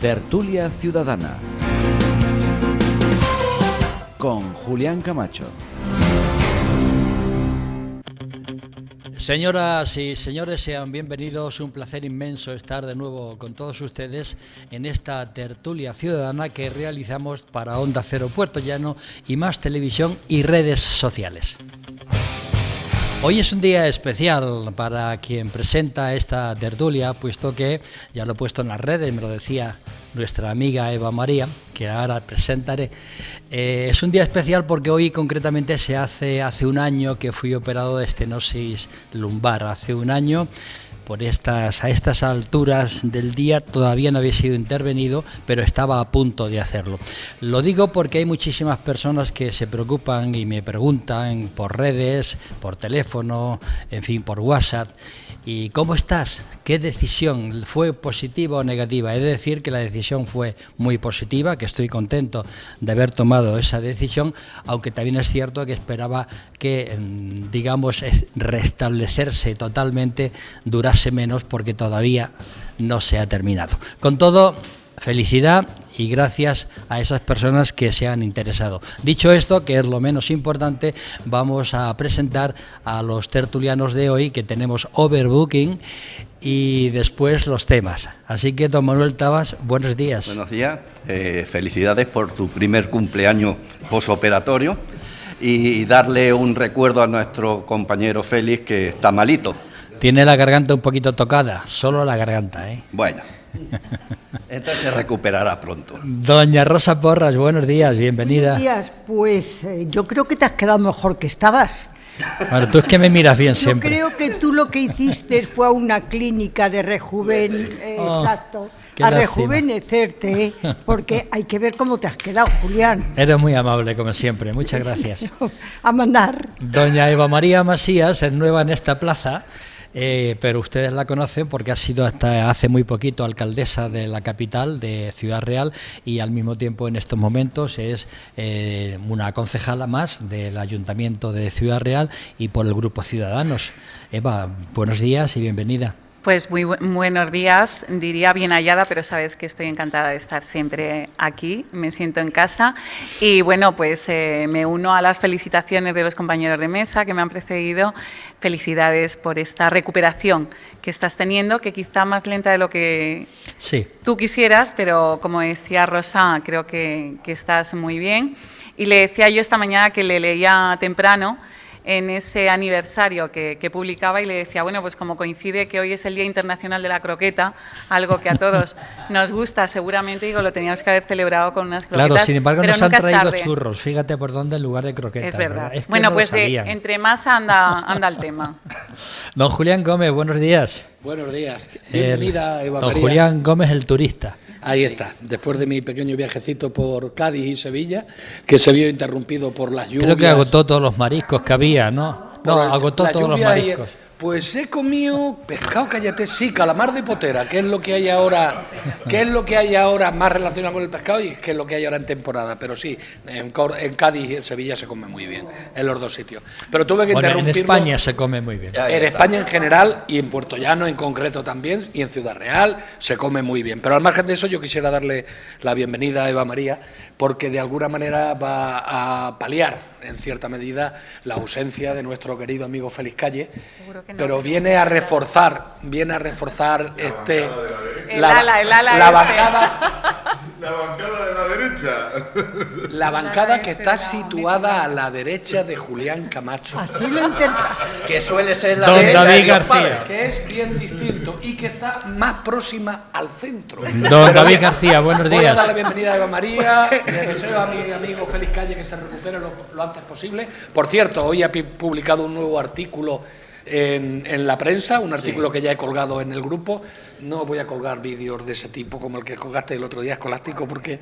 Tertulia Ciudadana con Julián Camacho. Señoras y señores, sean bienvenidos. Un placer inmenso estar de nuevo con todos ustedes en esta tertulia ciudadana que realizamos para Onda Cero Puerto Llano y Más Televisión y redes sociales. Hoy es un día especial para quien presenta esta tertulia, puesto que, ya lo he puesto en las redes, me lo decía nuestra amiga Eva María, que ahora presentaré. Es un día especial porque hoy concretamente se hace un año que fui operado de estenosis lumbar. Hace un año, a estas alturas del día, todavía no había sido intervenido, pero estaba a punto de hacerlo. Lo digo porque hay muchísimas personas que se preocupan y me preguntan por redes, por teléfono, en fin, por WhatsApp. ¿Y cómo estás? ¿Qué decisión? ¿Fue positiva o negativa? He de decir que la decisión fue muy positiva, que estoy contento de haber tomado esa decisión, aunque también es cierto que esperaba que, digamos, restablecerse totalmente durase menos, porque todavía no se ha terminado. Con todo, felicidad y gracias a esas personas que se han interesado. Dicho esto, que es lo menos importante, vamos a presentar a los tertulianos de hoy, que tenemos overbooking, y después los temas. Así que, don Manuel Tabas, buenos días. Buenos días, felicidades por tu primer cumpleaños posoperatorio y darle un recuerdo a nuestro compañero Félix, que está malito. Tiene la garganta un poquito tocada, solo la garganta, ¿eh? Bueno, entonces se recuperará pronto. Doña Rosa Porras, buenos días, bienvenida. Buenos días, pues yo creo que te has quedado mejor que estabas. Bueno, tú es que me miras bien siempre. Yo creo que tú lo que hiciste fue a una clínica de exacto, a rejuvenecerte, porque hay que ver cómo te has quedado, Julián. Eres muy amable, como siempre, muchas gracias. A mandar. Doña Eva María Masías es nueva en esta plaza. Pero ustedes la conocen porque ha sido hasta hace muy poquito alcaldesa de la capital, de Ciudad Real, y al mismo tiempo en estos momentos es una concejala más del Ayuntamiento de Ciudad Real y por el Grupo Ciudadanos. Eva, buenos días y bienvenida. Pues muy buenos días, diría bien hallada, pero sabes que estoy encantada de estar siempre aquí, me siento en casa y bueno, pues me uno a las felicitaciones de los compañeros de mesa que me han precedido. Felicidades por esta recuperación que estás teniendo, que quizá más lenta de lo que tú quisieras, pero como decía Rosa, creo que estás muy bien. Y le decía yo esta mañana que le leía temprano en ese aniversario que publicaba y le decía, bueno, pues como coincide que hoy es el Día Internacional de la Croqueta, algo que a todos nos gusta, seguramente, digo, lo teníamos que haber celebrado con unas croquetas. Claro, sin embargo nos han traído tarde. Churros, fíjate por dónde en lugar de croquetas. Es verdad. Es que bueno, no pues entre más anda el tema. Don Julián Gómez, buenos días. Buenos días. Bienvenida, Eva María. Don Julián Gómez, el turista. Ahí está, después de mi pequeño viajecito por Cádiz y Sevilla, que se vio interrumpido por las lluvias. Creo que agotó todos los mariscos que había, ¿no? No, agotó todos los mariscos. Pues he comido pescado, cállate, sí, calamar de potera, que es lo que hay ahora, más relacionado con el pescado y que es lo que hay ahora en temporada. Pero sí, en Cádiz y en Sevilla se come muy bien, en los dos sitios. Pero tuve que interrumpirlo. En España se come muy bien. En España en general y en Puerto Llano en concreto también, y en Ciudad Real se come muy bien. Pero al margen de eso, yo quisiera darle la bienvenida a Eva María, porque de alguna manera va a paliar en cierta medida la ausencia de nuestro querido amigo Félix Calle, pero viene a reforzar la bancada de la derecha. La bancada que está situada a la derecha de Julián Camacho. Así lo que suele ser la Don derecha David de Dios García. Padre, que es bien distinto y que está más próxima al centro. Don David García, buenos días. Voy a dar la bienvenida a Eva María, le deseo a mi amigo Félix Calle que se recupere lo antes posible. Por cierto, hoy ha publicado un nuevo artículo en la prensa, un artículo que ya he colgado en el grupo. No voy a colgar vídeos de ese tipo como el que colgaste el otro día, escolástico, porque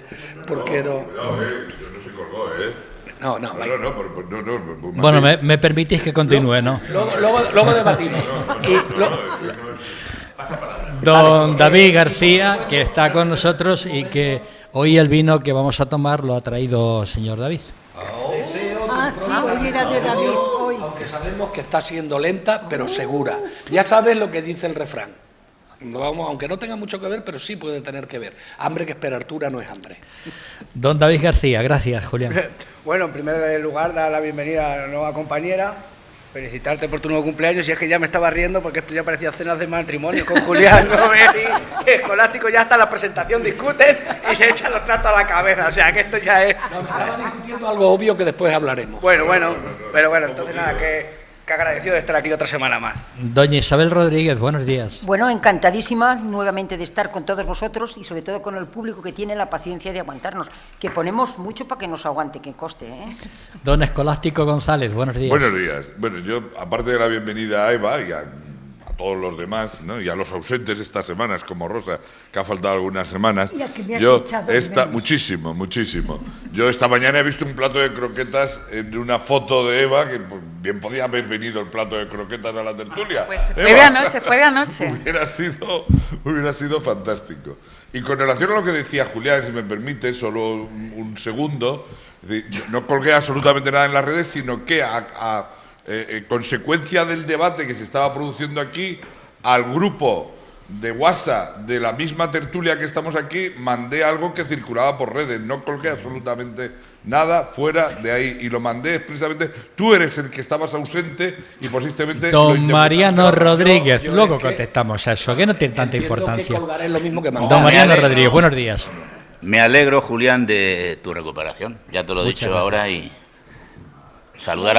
no... Yo no se colgó, No. Bueno, me permitís que continúe, ¿no? Luego debatimos. Don David García, que está con nosotros y que hoy el vino que vamos a tomar lo ha traído el señor David. Sí, hoy era de David. Aunque sabemos que está siendo lenta, pero segura. Ya sabes lo que dice el refrán. Aunque no tenga mucho que ver, pero sí puede tener que ver. Hambre que espera Artura no es hambre. Don David García, gracias, Julián. Bueno, en primer lugar, dar la bienvenida a la nueva compañera, felicitarte por tu nuevo cumpleaños, y es que ya me estaba riendo porque esto ya parecía cenas de matrimonio con Julián, ¿no? Escolástico, ya hasta la presentación discuten y se echan los trastos a la cabeza, o sea que esto ya es... No, me estaba discutiendo algo obvio que después hablaremos. Bueno, pero bueno, entonces nada, que agradecido de estar aquí otra semana más. Doña Isabel Rodríguez, buenos días. Bueno, encantadísima nuevamente de estar con todos vosotros y sobre todo con el público que tiene la paciencia de aguantarnos, que ponemos mucho para que nos aguante, que coste, ¿eh? Don Escolástico González, buenos días. Buenos días. Bueno, yo, aparte de la bienvenida a Eva y a todos los demás, ¿no? Y a los ausentes estas semanas, como Rosa, que ha faltado algunas semanas. Y a que me has echado de menos. Muchísimo. Yo esta mañana he visto un plato de croquetas en una foto de Eva, que pues, bien podía haber venido el plato de croquetas a la tertulia. Pues se fue de anoche, Hubiera sido fantástico. Y con relación a lo que decía Julián, si me permite, solo un segundo, no colgué absolutamente nada en las redes, sino que consecuencia del debate que se estaba produciendo aquí, al grupo de WhatsApp de la misma tertulia que estamos aquí, mandé algo que circulaba por redes. No colgué absolutamente nada fuera de ahí y lo mandé expresamente. Tú eres el que estabas ausente y posiblemente... Don Mariano Rodríguez, luego contestamos a eso, que no tiene tanta importancia. Que colgaré lo mismo que mandé. Don Mariano Rodríguez, buenos días. Me alegro, Julián, de tu recuperación. Ya te lo he Muchas dicho gracias. ahora y... Saludar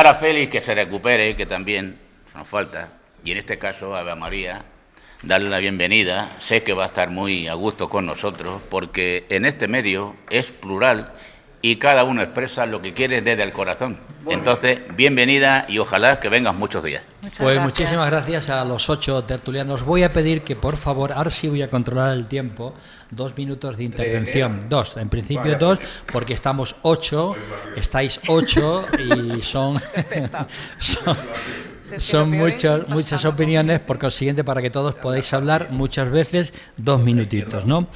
a Félix, que se recupere, que también nos falta. Y en este caso a Eva María, darle la bienvenida. Sé que va a estar muy a gusto con nosotros, porque en este medio es plural y cada uno expresa lo que quiere desde el corazón. Entonces, bienvenida y ojalá que vengas muchos días. Pues muchísimas gracias a los 8 tertulianos. Voy a pedir que, por favor, ahora sí voy a controlar el tiempo, 2 minutos de intervención. 2, en principio 2, porque estamos 8, estáis 8 y son muchas opiniones, por consiguiente, para que todos podáis hablar muchas veces, 2 minutitos, ¿no?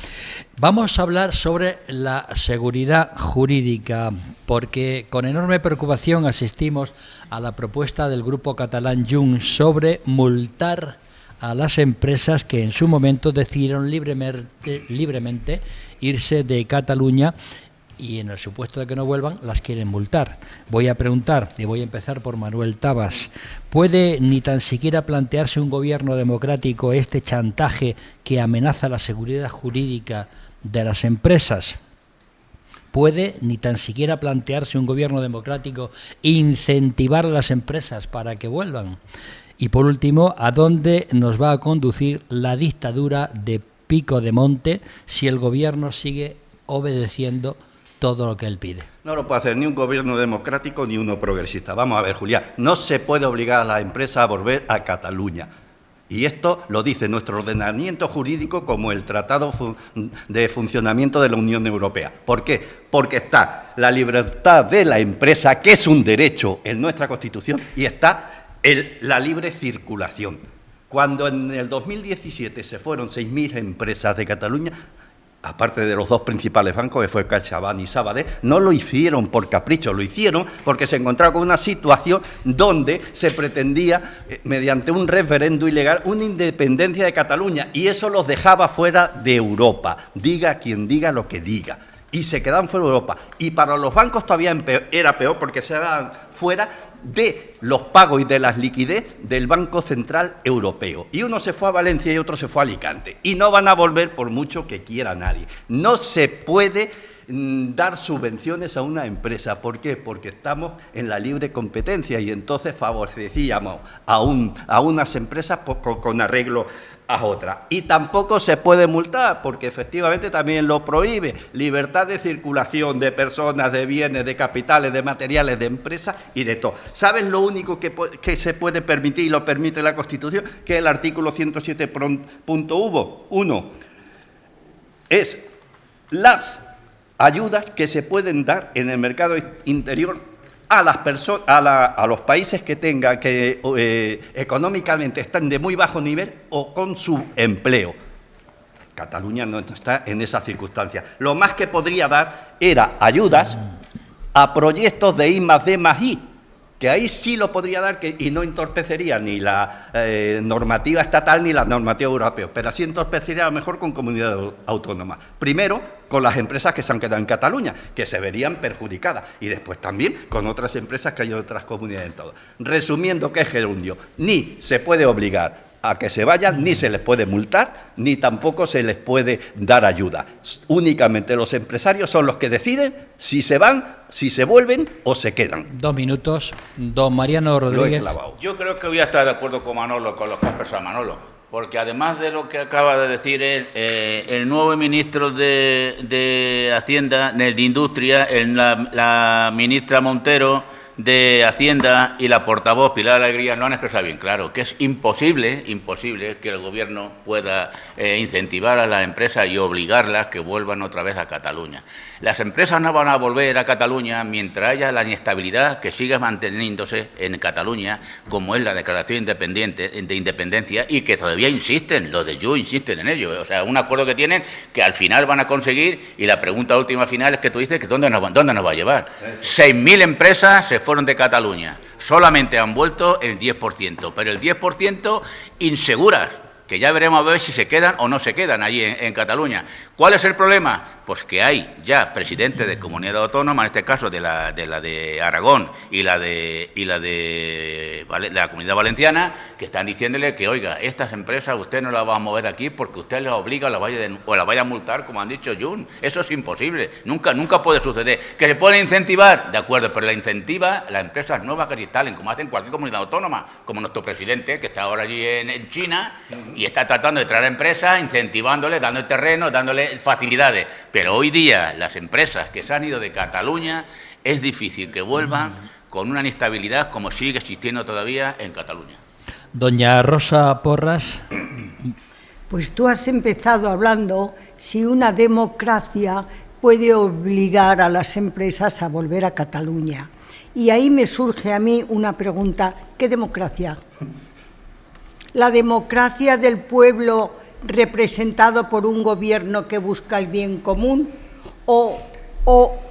Vamos a hablar sobre la seguridad jurídica, porque con enorme preocupación asistimos a la propuesta del grupo catalán Junts sobre multar a las empresas que en su momento decidieron libremente irse de Cataluña y en el supuesto de que no vuelvan las quieren multar. Voy a preguntar, y voy a empezar por Manuel Tabas, ¿puede ni tan siquiera plantearse un gobierno democrático este chantaje que amenaza la seguridad jurídica de las empresas? ¿Puede ni tan siquiera plantearse un gobierno democrático incentivar a las empresas para que vuelvan? Y por último, ¿a dónde nos va a conducir la dictadura de Pico de Monte si el gobierno sigue obedeciendo todo lo que él pide? No lo puede hacer ni un gobierno democrático ni uno progresista. Vamos a ver, Julián, no se puede obligar a la empresa a volver a Cataluña. Y esto lo dice nuestro ordenamiento jurídico como el Tratado de Funcionamiento de la Unión Europea. ¿Por qué? Porque está la libertad de la empresa, que es un derecho en nuestra Constitución, y está la libre circulación. Cuando en el 2017 se fueron 6.000 empresas de Cataluña, aparte de los 2 principales bancos, que fue CaixaBank y Sabadell, no lo hicieron por capricho, lo hicieron porque se encontraron con una situación donde se pretendía, mediante un referéndum ilegal, una independencia de Cataluña, y eso los dejaba fuera de Europa, diga quien diga lo que diga. Y se quedaban fuera de Europa. Y para los bancos todavía era peor, porque se quedaban fuera de los pagos y de las liquidez del Banco Central Europeo. Y uno se fue a Valencia y otro se fue a Alicante. Y no van a volver por mucho que quiera nadie. No se puede dar subvenciones a una empresa. ¿Por qué? Porque estamos en la libre competencia y entonces favorecíamos a unas empresas con arreglo a otras. Y tampoco se puede multar, porque efectivamente también lo prohíbe. Libertad de circulación de personas, de bienes, de capitales, de materiales, de empresas y de todo. ¿Sabes lo único que se puede permitir y lo permite la Constitución? Que el artículo 107.1 es las ayudas que se pueden dar en el mercado interior a las personas, a los países que tengan, que económicamente están de muy bajo nivel o con su empleo. Cataluña no está en esa circunstancia. Lo más que podría dar era ayudas a proyectos de I+D+I, que ahí sí lo podría dar y no entorpecería ni la normativa estatal ni la normativa europea, pero sí entorpecería a lo mejor con comunidades autónomas. Primero, con las empresas que se han quedado en Cataluña, que se verían perjudicadas, y después también con otras empresas que hay en otras comunidades en todo. Resumiendo, que es gerundio, ni se puede obligar a que se vayan, ni se les puede multar, ni tampoco se les puede dar ayuda. Únicamente los empresarios son los que deciden si se van, si se vuelven o se quedan. 2 minutos. Don Mariano Rodríguez. Yo creo que voy a estar de acuerdo con Manolo, con lo que ha expresado Manolo, porque además de lo que acaba de decir el nuevo ministro de Hacienda, de Industria, la ministra Montero de Hacienda y la portavoz Pilar Alegría lo han expresado bien claro, que es imposible que el Gobierno pueda incentivar a las empresas y obligarlas que vuelvan otra vez a Cataluña. Las empresas no van a volver a Cataluña mientras haya la inestabilidad que siga manteniéndose en Cataluña, como es la declaración de independencia, y que todavía insisten, los de Junts insisten en ello. O sea, un acuerdo que tienen que al final van a conseguir, y la pregunta última final es que tú dices que ¿dónde nos va a llevar? 6.000 empresas se fueron de Cataluña, solamente han vuelto el 10%, pero el 10% inseguras, que ya veremos a ver si se quedan o no se quedan allí en Cataluña. ¿Cuál es el problema? Pues que hay ya presidentes de comunidad autónoma, en este caso de la de Aragón y la de la Comunidad Valenciana, que están diciéndole que, oiga, estas empresas usted no las va a mover aquí porque usted les obliga o la vaya a multar, como han dicho Junts. Eso es imposible, nunca puede suceder. ¿Que se puede incentivar? De acuerdo, pero la incentiva las empresas nuevas que se instalen, como hacen cualquier comunidad autónoma, como nuestro presidente, que está ahora allí en China, y está tratando de traer empresas, incentivándoles, dándole terreno, dándole facilidades. Pero hoy día las empresas que se han ido de Cataluña es difícil que vuelvan con una inestabilidad como sigue existiendo todavía en Cataluña. Doña Rosa Porras. Pues tú has empezado hablando si una democracia puede obligar a las empresas a volver a Cataluña. Y ahí me surge a mí una pregunta: ¿qué democracia? ¿La democracia del pueblo representado por un gobierno que busca el bien común? ¿O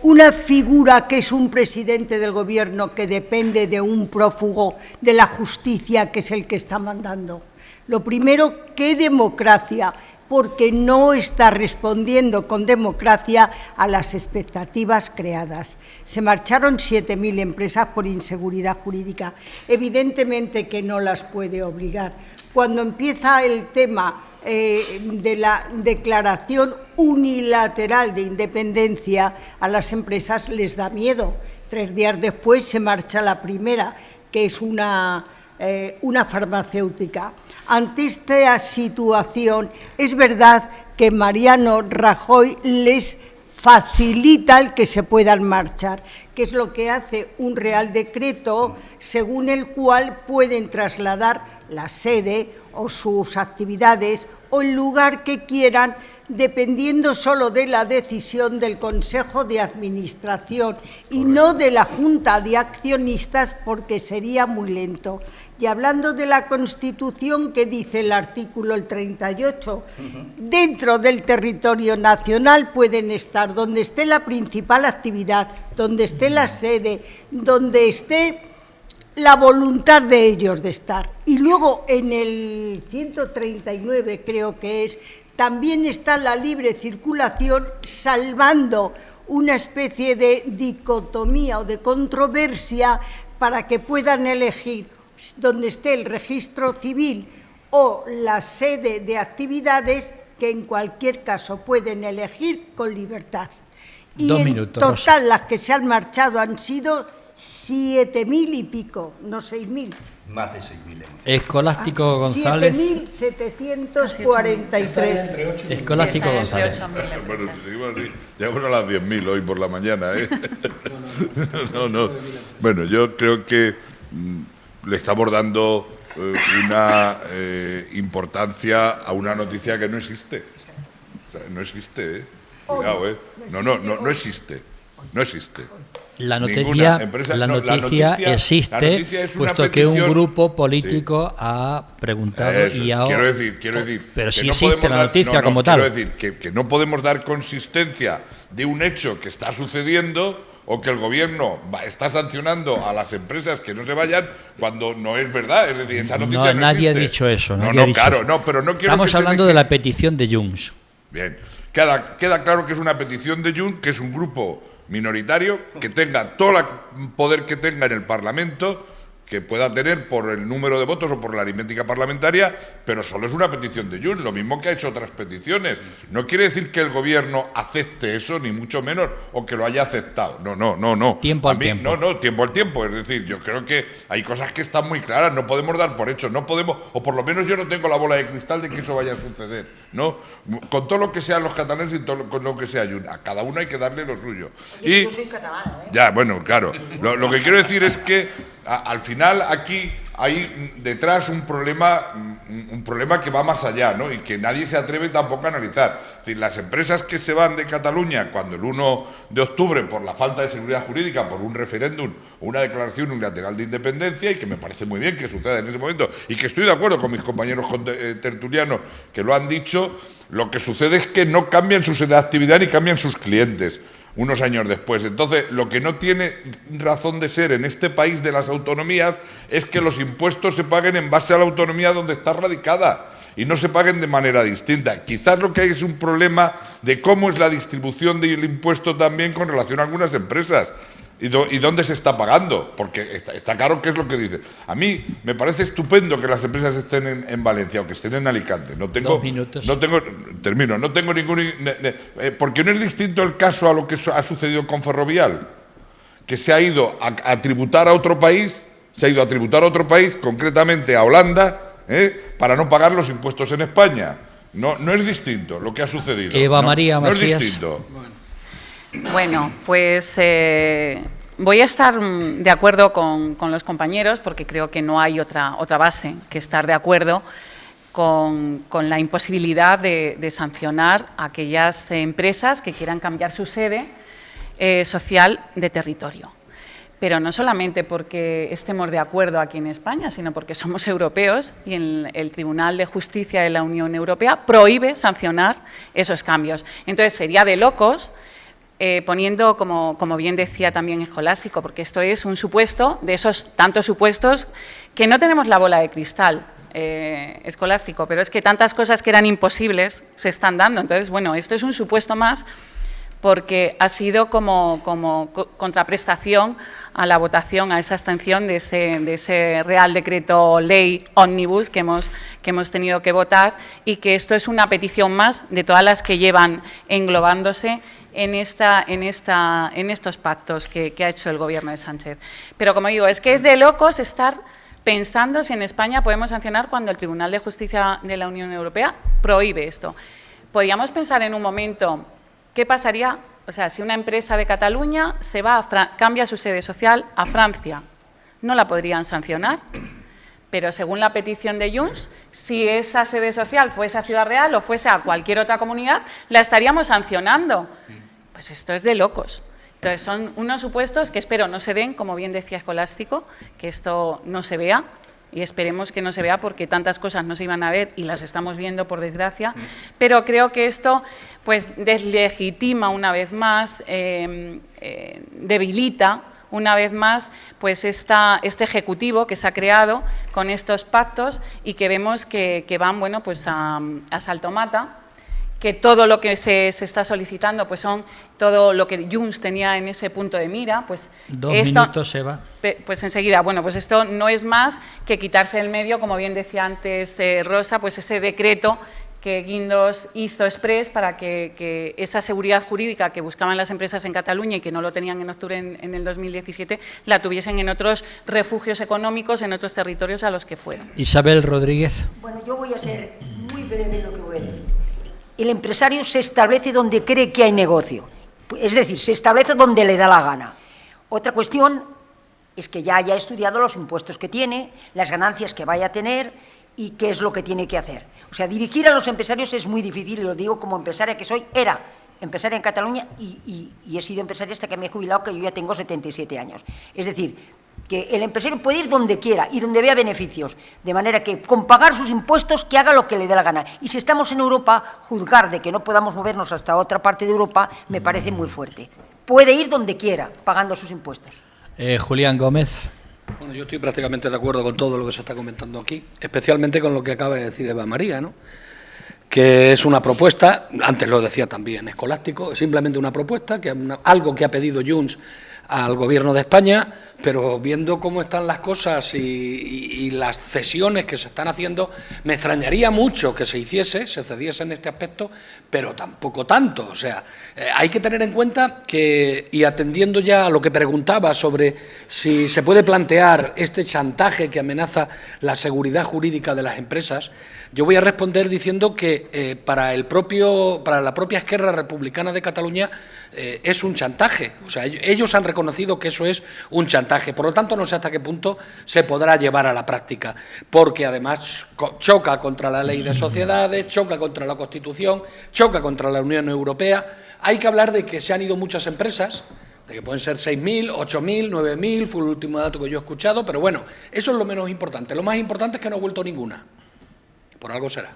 una figura que es un presidente del gobierno que depende de un prófugo de la justicia que es el que está mandando? Lo primero, ¿qué democracia? Porque no está respondiendo con democracia a las expectativas creadas. Se marcharon 7.000 empresas por inseguridad jurídica. Evidentemente que no las puede obligar. Cuando empieza el tema de la declaración unilateral de independencia, a las empresas les da miedo. 3 días después se marcha la primera, que es una farmacéutica. Ante esta situación, es verdad que Mariano Rajoy les facilita el que se puedan marchar, que es lo que hace un Real Decreto según el cual pueden trasladar la sede o sus actividades o el lugar que quieran, dependiendo solo de la decisión del Consejo de Administración y no de la Junta de Accionistas, porque sería muy lento. Y hablando de la Constitución, ¿qué dice el artículo 38? Dentro del territorio nacional pueden estar donde esté la principal actividad, donde esté la sede, donde esté la voluntad de ellos de estar. Y luego en el 139, creo que es, también está la libre circulación, salvando una especie de dicotomía o de controversia para que puedan elegir donde esté el registro civil o la sede de actividades, que en cualquier caso pueden elegir con libertad. Y 2 en minutos, total, Rosa. las que se han marchado han sido 7.000 y pico, no 6.000. Más de 6.000. Escolástico González. 7.743. Escolástico González. Bueno, si seguimos así, llegamos a las 10.000 hoy por la mañana, ¿eh? No. Bueno, yo creo que le estamos dando una importancia a una noticia que no existe. O sea, no existe, ¿eh? Cuidado, ¿eh? No existe. No existe. La noticia, la noticia existe, es una puesto que un petición. grupo político ha preguntado Eso y es, ha... quiero decir pero que sí no existe podemos la noticia como tal. Quiero decir que no podemos dar consistencia de un hecho que está sucediendo o que el Gobierno está sancionando a las empresas que no se vayan cuando no es verdad. Es decir, esa noticia no nadie existe. ha dicho eso. Claro, no, pero no quiero Estamos hablando de la petición de Junts. Bien, queda claro que es una petición de Junts, que es un grupo minoritario, que tenga todo el poder que tenga en el Parlamento, que pueda tener por el número de votos o por la aritmética parlamentaria, pero solo es una petición de Junts, lo mismo que ha hecho otras peticiones. No quiere decir que el Gobierno acepte eso, ni mucho menos, o que lo haya aceptado. No. Tiempo al tiempo. No, tiempo al tiempo. Es decir, yo creo que hay cosas que están muy claras, no podemos dar por hecho, no podemos, o por lo menos yo no tengo la bola de cristal de que eso vaya a suceder, ¿no? Con todo lo que sean los catalanes y con lo que sea Junts, a cada uno hay que darle lo suyo. Oye, yo soy catalana, ¿eh? Ya, bueno, claro. Lo que quiero decir es que al final aquí hay detrás un problema que va más allá, ¿no? Y que nadie se atreve tampoco a analizar. Es decir, las empresas que se van de Cataluña cuando el 1 de octubre, por la falta de seguridad jurídica, por un referéndum o una declaración unilateral de independencia, y que me parece muy bien que suceda en ese momento, y que estoy de acuerdo con mis compañeros tertulianos que lo han dicho, lo que sucede es que no cambian su sede de actividad ni cambian sus clientes unos años después. Entonces, lo que no tiene razón de ser en este país de las autonomías es que los impuestos se paguen en base a la autonomía donde está radicada y no se paguen de manera distinta. Quizás lo que hay es un problema de cómo es la distribución del impuesto también con relación a algunas empresas. ¿Y dónde se está pagando? Porque está claro qué es lo que dice. A mí me parece estupendo que las empresas estén en Valencia o que estén en Alicante. No tengo, 2 minutos. no tengo ningún... porque no es distinto el caso a lo que ha sucedido con Ferrovial, que se ha ido a tributar a otro país, concretamente a Holanda, para no pagar los impuestos en España. No es distinto lo que ha sucedido. Eva María no es Macías. distinto. Bueno, pues voy a estar de acuerdo con los compañeros porque creo que no hay otra base que estar de acuerdo con la imposibilidad de sancionar a aquellas empresas que quieran cambiar su sede social de territorio. Pero no solamente porque estemos de acuerdo aquí en España, sino porque somos europeos y el Tribunal de Justicia de la Unión Europea prohíbe sancionar esos cambios. Entonces, sería de locos poniendo, como bien decía también Escolástico, porque esto es un supuesto de esos tantos supuestos que no tenemos la bola de cristal, Escolástico, pero es que tantas cosas que eran imposibles se están dando. Entonces, bueno, esto es un supuesto más porque ha sido como contraprestación a la votación, a esa abstención de ese Real Decreto Ley Ómnibus que hemos tenido que votar, y que esto es una petición más de todas las que llevan englobándose en estos pactos que ha hecho el Gobierno de Sánchez. Pero, como digo, es que es de locos estar pensando si en España podemos sancionar cuando el Tribunal de Justicia de la Unión Europea prohíbe esto. Podríamos pensar en un momento qué pasaría, o sea, si una empresa de Cataluña se va cambia su sede social a Francia, no la podrían sancionar, pero según la petición de Junts, si esa sede social fuese a Ciudad Real o fuese a cualquier otra comunidad, la estaríamos sancionando. Pues esto es de locos. Entonces, son unos supuestos que espero no se den, como bien decía Escolástico, que esto no se vea, y esperemos que no se vea porque tantas cosas no se iban a ver y las estamos viendo, por desgracia, pero creo que esto pues deslegitima una vez más, debilita una vez más pues este ejecutivo que se ha creado con estos pactos y que vemos que van bueno, pues a salto mata, que todo lo que se está solicitando pues son todo lo que Junts tenía en ese punto de mira, pues 2 esto, minutos, Eva. pues enseguida, bueno, pues esto no es más que quitarse del medio, como bien decía antes Rosa, pues ese decreto que Guindos hizo exprés para que esa seguridad jurídica que buscaban las empresas en Cataluña y que no lo tenían en octubre en el 2017, la tuviesen en otros refugios económicos, en otros territorios a los que fueron. Isabel Rodríguez. Bueno, yo voy a ser muy breve en lo que voy a decir. El empresario se establece donde cree que hay negocio, es decir, se establece donde le da la gana. Otra cuestión es que ya haya estudiado los impuestos que tiene, las ganancias que vaya a tener y qué es lo que tiene que hacer. O sea, dirigir a los empresarios es muy difícil, y lo digo como empresaria que soy, era empresaria en Cataluña y he sido empresaria hasta que me he jubilado, que yo ya tengo 77 años. Es decir, que el empresario puede ir donde quiera y donde vea beneficios, de manera que con pagar sus impuestos que haga lo que le dé la gana. Y si estamos en Europa, juzgar de que no podamos movernos hasta otra parte de Europa me parece muy fuerte. puede ir donde quiera, pagando sus impuestos. Julián Gómez. Bueno, yo estoy prácticamente de acuerdo con todo lo que se está comentando aquí, especialmente con lo que acaba de decir Eva María, ¿no? Que es una propuesta, antes lo decía también Escolástico, es simplemente una propuesta, algo que ha pedido Junts al Gobierno de España, pero viendo cómo están las cosas y las cesiones que se están haciendo, me extrañaría mucho que se cediese en este aspecto, pero tampoco tanto. O sea, hay que tener en cuenta que, y atendiendo ya a lo que preguntaba sobre si se puede plantear este chantaje que amenaza la seguridad jurídica de las empresas, yo voy a responder diciendo que para la propia Esquerra Republicana de Cataluña es un chantaje. O sea, ellos han reconocido que eso es un chantaje. Por lo tanto, no sé hasta qué punto se podrá llevar a la práctica, porque además choca contra la Ley de Sociedades, choca contra la Constitución, choca contra la Unión Europea. Hay que hablar de que se han ido muchas empresas, de que pueden ser 6.000, 8.000, 9.000, fue el último dato que yo he escuchado, pero bueno, eso es lo menos importante. Lo más importante es que no ha vuelto ninguna. Por algo será.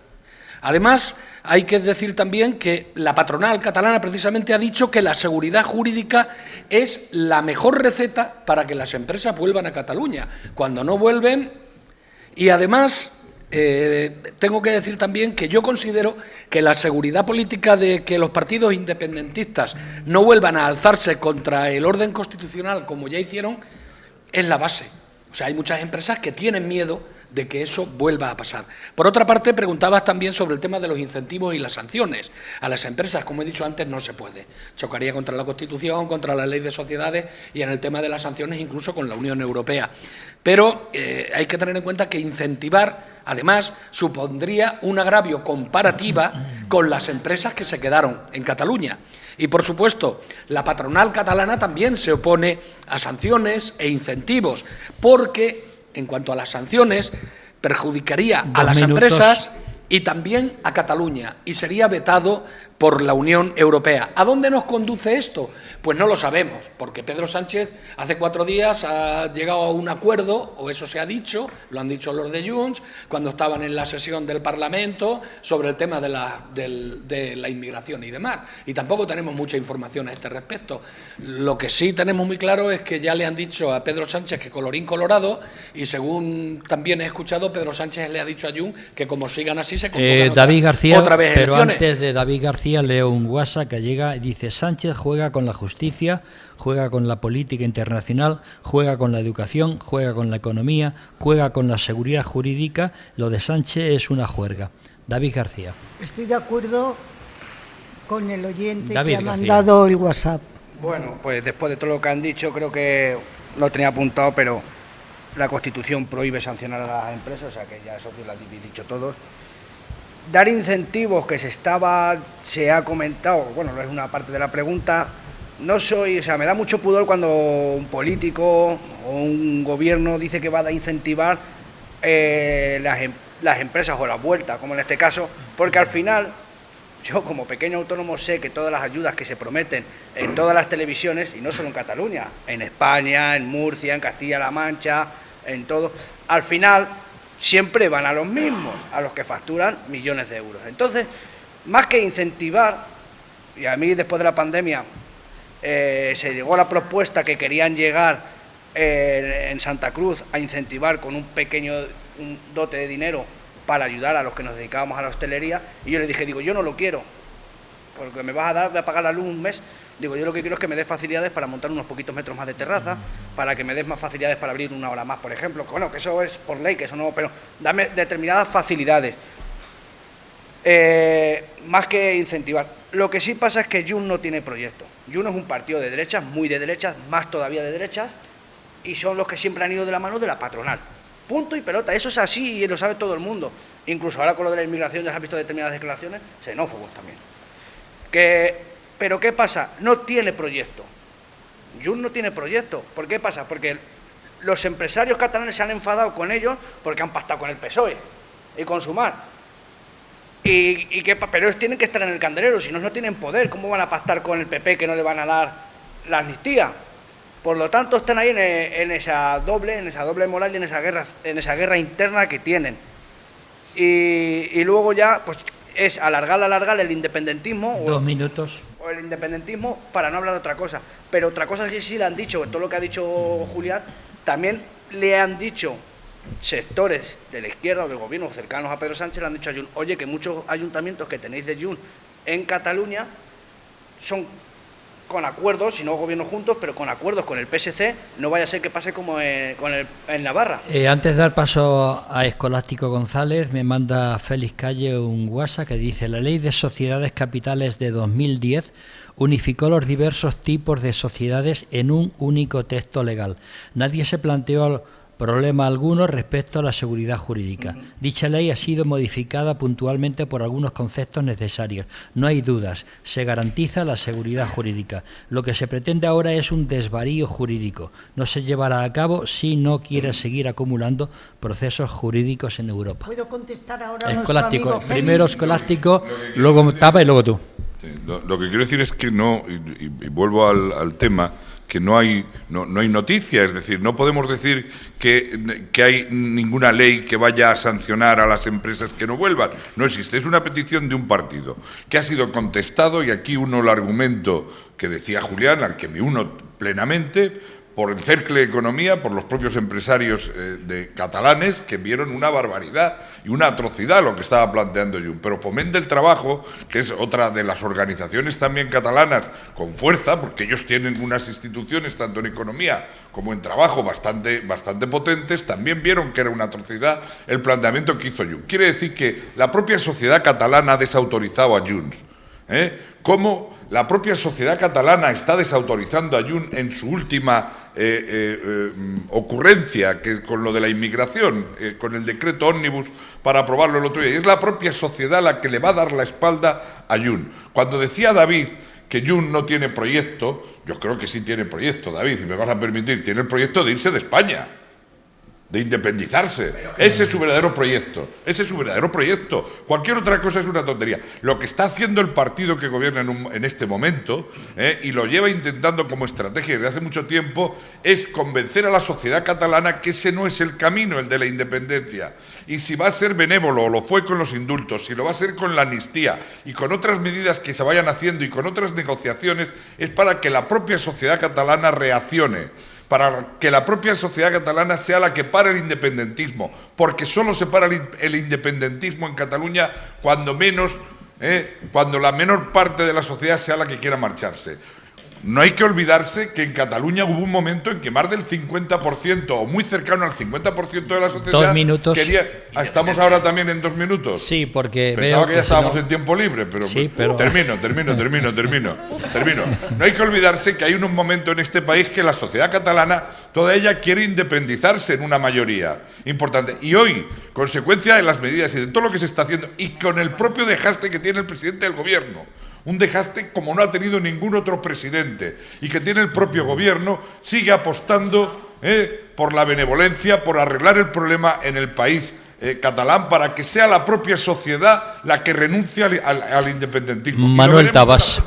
Además, hay que decir también que la patronal catalana precisamente ha dicho que la seguridad jurídica es la mejor receta para que las empresas vuelvan a Cataluña. Cuando no vuelven, y además tengo que decir también que yo considero que la seguridad política de que los partidos independentistas no vuelvan a alzarse contra el orden constitucional como ya hicieron es la base. O sea, hay muchas empresas que tienen miedo de que eso vuelva a pasar. Por otra parte, preguntabas también sobre el tema de los incentivos y las sanciones. A las empresas, como he dicho antes, no se puede. Chocaría contra la Constitución, contra la Ley de Sociedades y en el tema de las sanciones incluso con la Unión Europea. Pero hay que tener en cuenta que incentivar, además, supondría un agravio comparativa con las empresas que se quedaron en Cataluña. Y, por supuesto, la patronal catalana también se opone a sanciones e incentivos, porque, en cuanto a las sanciones, perjudicaría a las empresas y también a Cataluña, y sería vetado por la Unión Europea. ¿A dónde nos conduce esto? Pues no lo sabemos, porque Pedro Sánchez hace 4 días ha llegado a un acuerdo, o eso se ha dicho, lo han dicho los de Junts, cuando estaban en la sesión del Parlamento, sobre el tema de la inmigración y demás. Y tampoco tenemos mucha información a este respecto. Lo que sí tenemos muy claro es que ya le han dicho a Pedro Sánchez que colorín colorado, y según también he escuchado, Pedro Sánchez le ha dicho a Junts que como sigan así se convocan David García, otra vez pero elecciones. antes de David García leo un WhatsApp que llega y dice: Sánchez juega con la justicia, juega con la política internacional, juega con la educación, juega con la economía, juega con la seguridad jurídica. Lo de Sánchez es una juerga. David García. Estoy de acuerdo con el oyente David que ha García. mandado el WhatsApp. Bueno, pues después de todo lo que han dicho, creo que lo tenía apuntado, pero la Constitución prohíbe sancionar a las empresas, o sea que ya eso lo habéis dicho todos. Dar incentivos, que se ha comentado, bueno, no es una parte de la pregunta, me da mucho pudor cuando un político o un gobierno dice que va a incentivar las empresas o las vueltas, como en este caso, porque al final, yo como pequeño autónomo sé que todas las ayudas que se prometen en todas las televisiones, y no solo en Cataluña, en España, en Murcia, en Castilla-La Mancha, en todo, al final siempre van a los mismos, a los que facturan millones de euros. Entonces, más que incentivar, y a mí después de la pandemia se llegó a la propuesta que querían llegar en Santa Cruz a incentivar con un dote de dinero para ayudar a los que nos dedicábamos a la hostelería, y yo le dije, yo no lo quiero, porque me voy a pagar la luz un mes. Digo, yo lo que quiero es que me des facilidades para montar unos poquitos metros más de terraza, para que me des más facilidades para abrir 1 hora más, por ejemplo. Bueno, que eso es por ley, que eso no, pero dame determinadas facilidades. Más que incentivar. Lo que sí pasa es que Junts no tiene proyecto. Junts es un partido de derechas, muy de derechas, más todavía de derechas, y son los que siempre han ido de la mano de la patronal. Punto y pelota, eso es así y lo sabe todo el mundo. Incluso ahora con lo de la inmigración ya se han visto determinadas declaraciones xenófobos también. Pero ¿qué pasa? No tiene proyecto. Junts no tiene proyecto. ¿Por qué pasa? Porque los empresarios catalanes se han enfadado con ellos porque han pactado con el PSOE y con Sumar. Pero ellos tienen que estar en el candelero, si no, no tienen poder. ¿Cómo van a pactar con el PP que no le van a dar la amnistía? Por lo tanto, están ahí en esa doble moral y en esa guerra interna que tienen. Y luego ya, pues es alargar el independentismo. 2 minutos. o el independentismo, para no hablar de otra cosa. Pero otra cosa que sí le han dicho, todo lo que ha dicho Julián, también le han dicho sectores de la izquierda o del gobierno cercanos a Pedro Sánchez, le han dicho a Junts, oye, que muchos ayuntamientos que tenéis de Junts en Cataluña son con acuerdos, si no gobiernos juntos, pero con acuerdos con el PSC, no vaya a ser que pase como en Navarra. Antes de dar paso a Escolástico González, me manda Félix Calle un WhatsApp que dice: la Ley de Sociedades Capitales de 2010 unificó los diversos tipos de sociedades en un único texto legal. Nadie se planteó problema alguno respecto a la seguridad jurídica. Dicha ley ha sido modificada puntualmente por algunos conceptos necesarios. No hay dudas, se garantiza la seguridad jurídica. Lo que se pretende ahora es un desvarío jurídico. No se llevará a cabo si no quiere seguir acumulando procesos jurídicos en Europa. ¿Puedo contestar ahora a Escolástico, nuestro amigo primero Félix? Escolástico, luego Tapa y luego tú. Sí, lo que quiero decir es que no, y vuelvo al tema, que no hay noticia, es decir, no podemos decir que hay ninguna ley que vaya a sancionar a las empresas que no vuelvan. No existe, es una petición de un partido que ha sido contestado, y aquí uno el argumento que decía Julián, al que me uno plenamente, por el Cercle de Economía, por los propios empresarios catalanes, que vieron una barbaridad y una atrocidad lo que estaba planteando Junts. Pero Foment del Trabajo, que es otra de las organizaciones también catalanas con fuerza, porque ellos tienen unas instituciones, tanto en economía como en trabajo, bastante potentes, también vieron que era una atrocidad el planteamiento que hizo Junts. Quiere decir que la propia sociedad catalana ha desautorizado a Junts. Cómo la propia sociedad catalana está desautorizando a Junts en su última ocurrencia, que es con lo de la inmigración, con el decreto ómnibus para aprobarlo el otro día. Y es la propia sociedad la que le va a dar la espalda a Junts. Cuando decía David que Junts no tiene proyecto, yo creo que sí tiene proyecto, David, y me vas a permitir, tiene el proyecto de irse de España, de independizarse. Ese es su verdadero proyecto. Ese es su verdadero proyecto. Cualquier otra cosa es una tontería. Lo que está haciendo el partido que gobierna en este momento, y lo lleva intentando como estrategia desde hace mucho tiempo, es convencer a la sociedad catalana que ese no es el camino, el de la independencia. Y si va a ser benévolo, o lo fue con los indultos, si lo va a ser con la amnistía y con otras medidas que se vayan haciendo y con otras negociaciones, es para que la propia sociedad catalana reaccione, para que la propia sociedad catalana sea la que pare el independentismo, porque solo se para el independentismo en Cataluña cuando la menor parte de la sociedad sea la que quiera marcharse. No hay que olvidarse que en Cataluña hubo un momento en que más del 50%, o muy cercano al 50% de la sociedad... 2 minutos. ¿Estamos ahora también en 2 minutos? Sí, porque pensaba que ya estábamos no... en tiempo libre, pero... Sí, pero... Termino. No hay que olvidarse que hay un momento en este país que la sociedad catalana, toda ella quiere independizarse en una mayoría importante. Y hoy, consecuencia de las medidas y de todo lo que se está haciendo, y con el propio dejaste que tiene el presidente del gobierno, un dejaste como no ha tenido ningún otro presidente, y que tiene el propio gobierno, sigue apostando por la benevolencia, por arreglar el problema en el país catalán, para que sea la propia sociedad la que renuncie al independentismo. Manuel Tabas.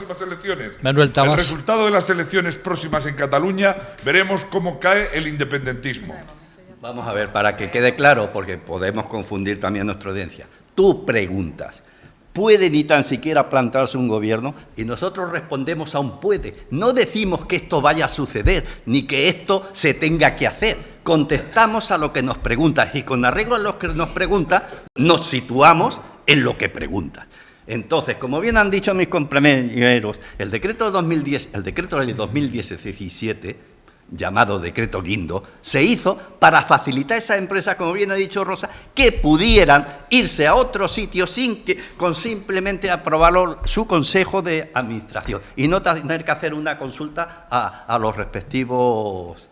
El resultado de las elecciones próximas en Cataluña, veremos cómo cae el independentismo. Vamos a ver, para que quede claro, porque podemos confundir también a nuestra audiencia. Tú preguntas, ¿puede ni tan siquiera plantarse un gobierno? Y nosotros respondemos a un puede. No decimos que esto vaya a suceder, ni que esto se tenga que hacer. Contestamos a lo que nos preguntas, y con arreglo a lo que nos preguntas, nos situamos en lo que preguntas. Entonces, como bien han dicho mis compañeros, el decreto de 2010, el decreto de 2017, llamado decreto Guindo, se hizo para facilitar a esas empresas, como bien ha dicho Rosa, que pudieran irse a otro sitio con simplemente aprobarlo su consejo de administración y no tener que hacer una consulta a los respectivos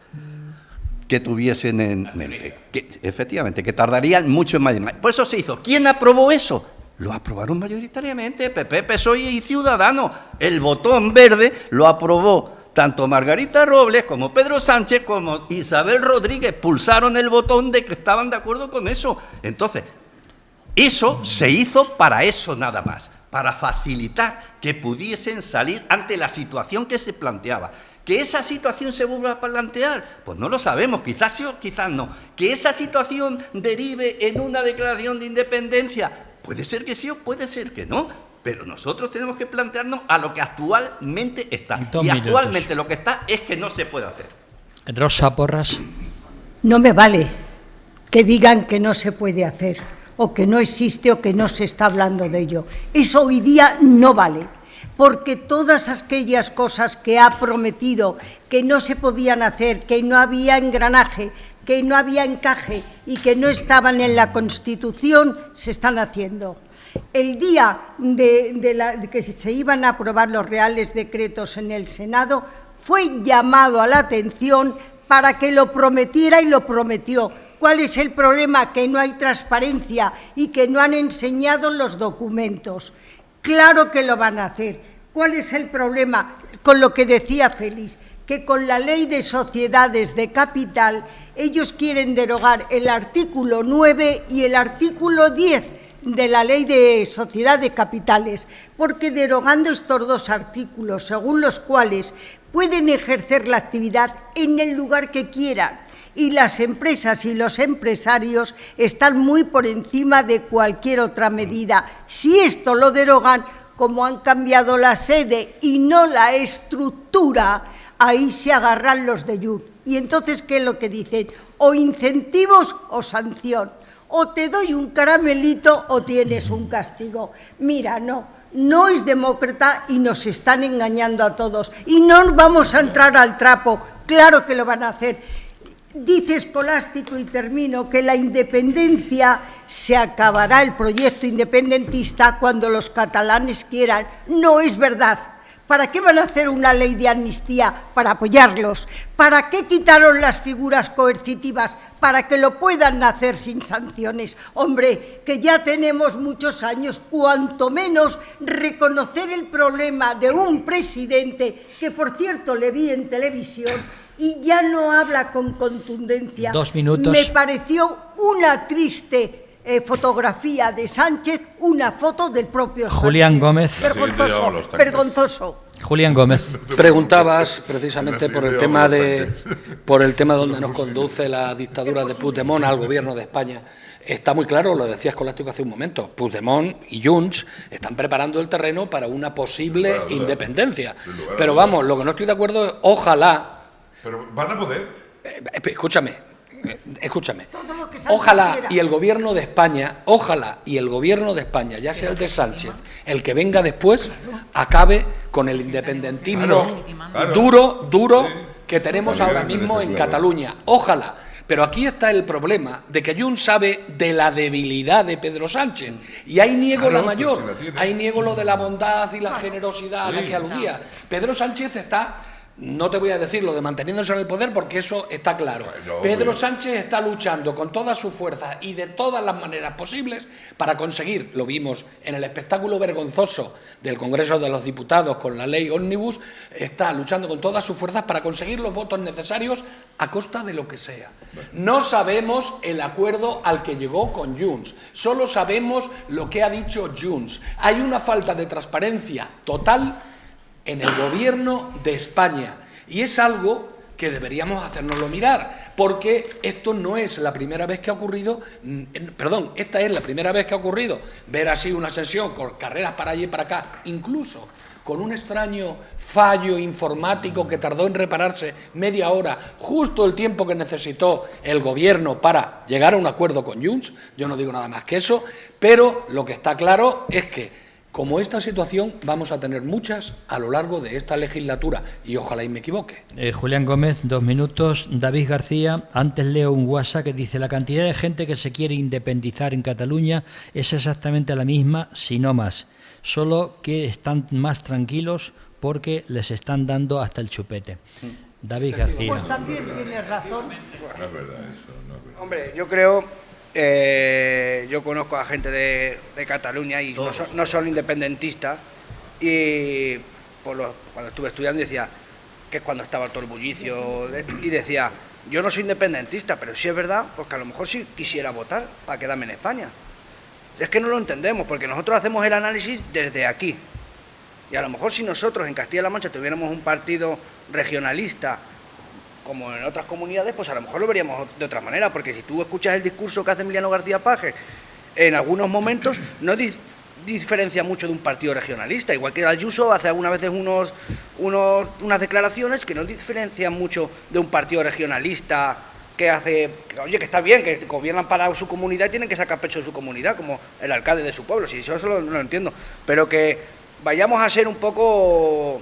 que tuviesen en mente. Efectivamente, que tardarían mucho en más. Por eso se hizo. ¿Quién aprobó eso? Lo aprobaron mayoritariamente PP, PSOE y Ciudadanos. El botón verde lo aprobó tanto Margarita Robles como Pedro Sánchez como Isabel Rodríguez. Pulsaron el botón de que estaban de acuerdo con eso. Entonces, eso se hizo para eso nada más, para facilitar que pudiesen salir ante la situación que se planteaba. ¿Que esa situación se vuelva a plantear? Pues no lo sabemos, quizás sí o quizás no. ¿Que esa situación derive en una declaración de independencia? Puede ser que sí o puede ser que no. Pero nosotros tenemos que plantearnos a lo que actualmente está. Dos Y minutos. actualmente lo que está es que no se puede hacer. Rosa Porras. No me vale que digan que no se puede hacer, o que no existe, o que no se está hablando de ello. Eso hoy día no vale, porque todas aquellas cosas que ha prometido que no se podían hacer, que no había engranaje, que no había encaje y que no estaban en la Constitución, se están haciendo. El día de que se iban a aprobar los reales decretos en el Senado, fue llamado a la atención para que lo prometiera y lo prometió. ¿Cuál es el problema? Que no hay transparencia y que no han enseñado los documentos. Claro que lo van a hacer. ¿Cuál es el problema? Con lo que decía Félix, que con la ley de sociedades de capital ellos quieren derogar el artículo 9 y el artículo 10 de la ley de sociedad de capitales, porque derogando estos dos artículos, según los cuales pueden ejercer la actividad en el lugar que quieran, y las empresas y los empresarios están muy por encima de cualquier otra medida. Si esto lo derogan, como han cambiado la sede y no la estructura, ahí se agarran los de Jun. Y entonces, ¿qué es lo que dicen? O incentivos o sanción. O te doy un caramelito o tienes un castigo. Mira, no es demócrata y nos están engañando a todos. Y no vamos a entrar al trapo. Claro que lo van a hacer. Dice Escolástico, y termino, que la independencia se acabará, el proyecto independentista, cuando los catalanes quieran. No es verdad. ¿Para qué van a hacer una ley de amnistía? Para apoyarlos. ¿Para qué quitaron las figuras coercitivas? Para que lo puedan hacer sin sanciones. Hombre, que ya tenemos muchos años, cuanto menos reconocer el problema de un presidente, que por cierto le vi en televisión, y ya no habla con contundencia. 2 minutos. Me pareció una triste fotografía de Sánchez, una foto del propio Sánchez. Julián Gómez. Vergonzoso, vergonzoso. Julián Gómez. Preguntabas precisamente por el tema donde nos conduce la dictadura de Puigdemont al gobierno de España. Está muy claro, lo decía Escolástico hace un momento, Puigdemont y Junts están preparando el terreno para una posible independencia. Pero vamos, lo que no estoy de acuerdo es, ojalá... Pero van a poder. Escúchame. Ojalá y el gobierno de España, ya sea el de Sánchez, el que venga después, acabe con el independentismo duro que tenemos ahora mismo en Cataluña. Ojalá. Pero aquí está el problema de que Junts sabe de la debilidad de Pedro Sánchez. Y ahí niego la mayor. Ahí niego lo de la bondad y la generosidad a la que aludía. Pedro Sánchez está... No te voy a decir lo de manteniéndose en el poder porque eso está claro. Pedro Sánchez está luchando con todas sus fuerzas y de todas las maneras posibles para conseguir, lo vimos en el espectáculo vergonzoso del Congreso de los Diputados con la ley Ómnibus, está luchando con todas sus fuerzas para conseguir los votos necesarios a costa de lo que sea. No sabemos el acuerdo al que llegó con Junts, solo sabemos lo que ha dicho Junts. Hay una falta de transparencia total en el gobierno de España, y es algo que deberíamos hacérnoslo mirar, porque esto no es la primera vez que ha ocurrido, esta es la primera vez que ha ocurrido ver así una sesión con carreras para allí y para acá, incluso con un extraño fallo informático que tardó en repararse media hora, justo el tiempo que necesitó el gobierno para llegar a un acuerdo con Junts. Yo no digo nada más que eso, pero lo que está claro es que como esta situación vamos a tener muchas a lo largo de esta legislatura y ojalá y me equivoque. Julián Gómez, 2 minutos. David García, antes leo un WhatsApp que dice: la cantidad de gente que se quiere independizar en Cataluña es exactamente la misma, si no más, solo que están más tranquilos porque les están dando hasta el chupete. David García. Pues también tienes razón. No es verdad eso, no es verdad. Hombre, yo creo... yo conozco a gente de Cataluña y no son independentistas, y cuando estuve estudiando decía que es cuando estaba todo el bullicio, y decía, yo no soy independentista, pero sí es verdad, porque a lo mejor sí quisiera votar para quedarme en España. Es que no lo entendemos, porque nosotros hacemos el análisis desde aquí, y a lo mejor si nosotros en Castilla-La Mancha tuviéramos un partido regionalista como en otras comunidades, pues a lo mejor lo veríamos de otra manera, porque si tú escuchas el discurso que hace Emiliano García Paje, en algunos momentos no diferencia mucho de un partido regionalista, igual que Ayuso hace algunas veces unas declaraciones que no diferencian mucho de un partido regionalista que hace, oye, que está bien, que gobiernan para su comunidad y tienen que sacar pecho de su comunidad, como el alcalde de su pueblo, si eso no lo entiendo, pero que vayamos a ser un poco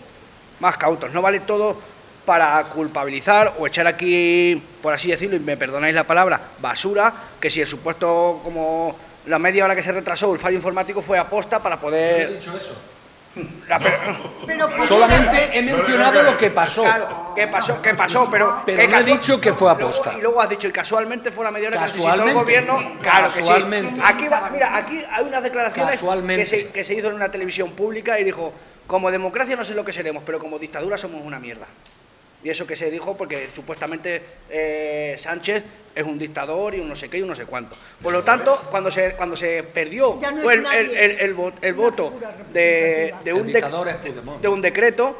más cautos, no vale todo para culpabilizar o echar aquí, por así decirlo, y me perdonáis la palabra, basura, que si el supuesto, como la media hora que se retrasó el fallo informático fue aposta para poder... ¿No he dicho eso? Pero solamente he mencionado lo que pasó. Claro, que pasó, pero no he dicho que fue aposta. Y luego has dicho, y casualmente fue la media hora que necesitó el gobierno. Claro que sí. Aquí, mira, aquí hay unas declaraciones que se hizo en una televisión pública y dijo, como democracia no sé lo que seremos, pero como dictadura somos una mierda. Y eso que se dijo porque supuestamente Sánchez es un dictador y un no sé qué y un no sé cuánto. Por lo tanto, cuando se perdió el voto de un decreto,